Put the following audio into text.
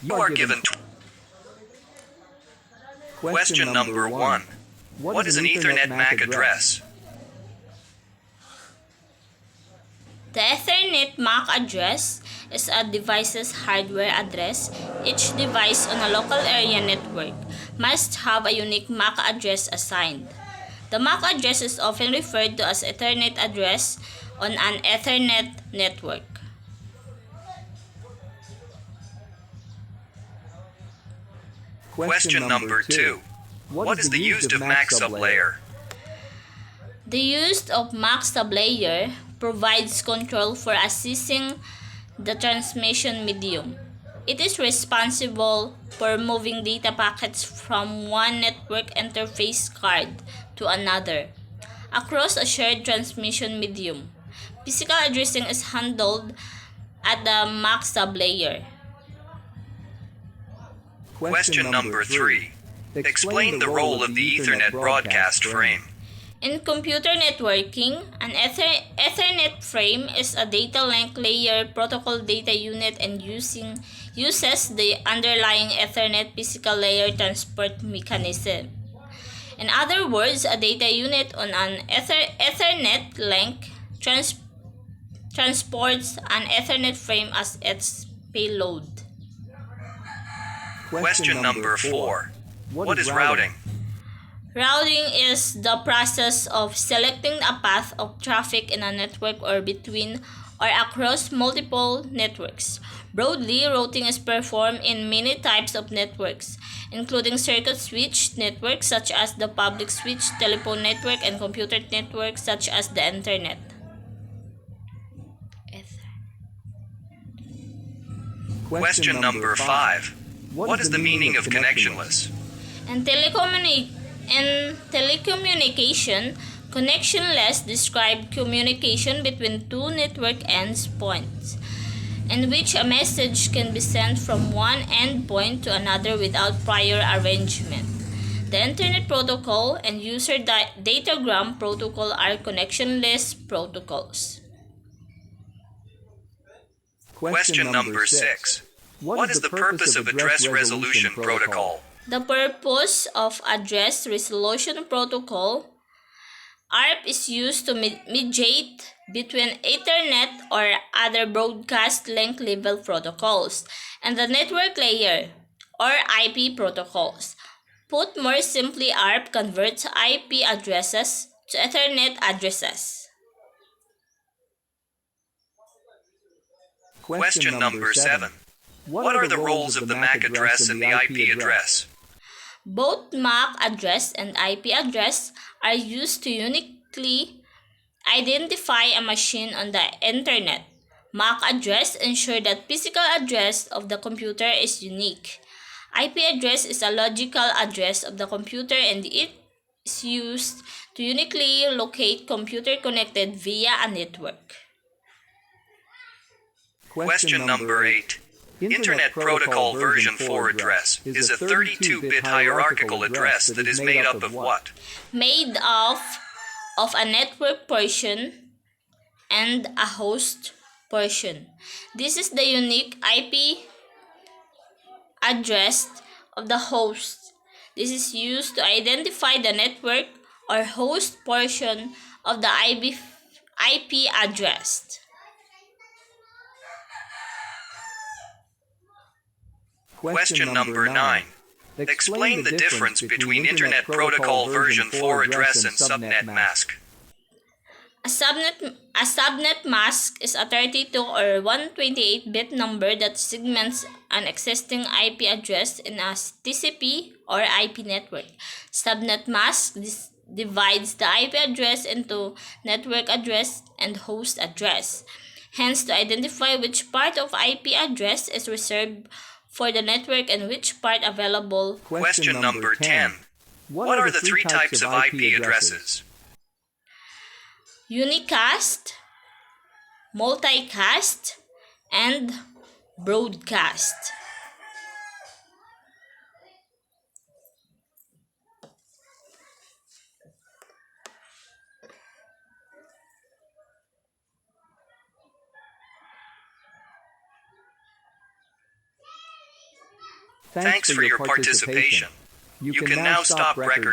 You are given question number 1. What is an Ethernet MAC address? The Ethernet MAC address is a device's hardware address. Each device on a local area network must have a unique MAC address assigned. The MAC address is often referred to as Ethernet address on an Ethernet network. Question number 2. What is the use of MAC sublayer? The use of MAC sublayer provides control for accessing the transmission medium. It is responsible for moving data packets from one network interface card to another across a shared transmission medium. Physical addressing is handled at the MAC sublayer. Question number 3. Explain the role of the Ethernet broadcast frame. In computer networking, an Ethernet frame is a data link layer protocol data unit and uses the underlying Ethernet physical layer transport mechanism. In other words, a data unit on an Ethernet link transports an Ethernet frame as its payload. Question number 4. What is routing? Routing is the process of selecting a path of traffic in a network or between or across multiple networks. Broadly, routing is performed in many types of networks, including circuit switch networks such as the public switch, telephone network, and computer networks such as the Internet. Question number 5. What is the meaning of connectionless? In telecommunication, connectionless describes communication between two network endpoints, in which a message can be sent from one endpoint to another without prior arrangement. The Internet Protocol and User Datagram Protocol are connectionless protocols. Question number 6. What is the purpose of Address Resolution Protocol? The purpose of Address Resolution Protocol ARP is used to mediate between Ethernet or other broadcast link level protocols and the network layer or IP protocols. Put more simply, ARP converts IP addresses to Ethernet addresses. Question number 7. What are the roles of the MAC address and the IP address? Both MAC address and IP address are used to uniquely identify a machine on the Internet. MAC address ensures that physical address of the computer is unique. IP address is a logical address of the computer and it is used to uniquely locate computer connected via a network. Question number 8. Internet Protocol version 4 address is a 32-bit hierarchical address that is made up of what? Made of a network portion and a host portion. This is the unique IP address of the host. This is used to identify the network or host portion of the IP address. Question number 9. Explain the difference between Internet Protocol version 4 address and subnet mask. A subnet mask is a 32 or 128-bit number that segments an existing IP address in a TCP or IP network. Subnet mask divides the IP address into network address and host address. Hence, to identify which part of IP address is reserved for the network and which part available. Question number 10. What are the 3 types of IP addresses? Unicast, multicast, and broadcast. Thanks for your participation. You can now stop record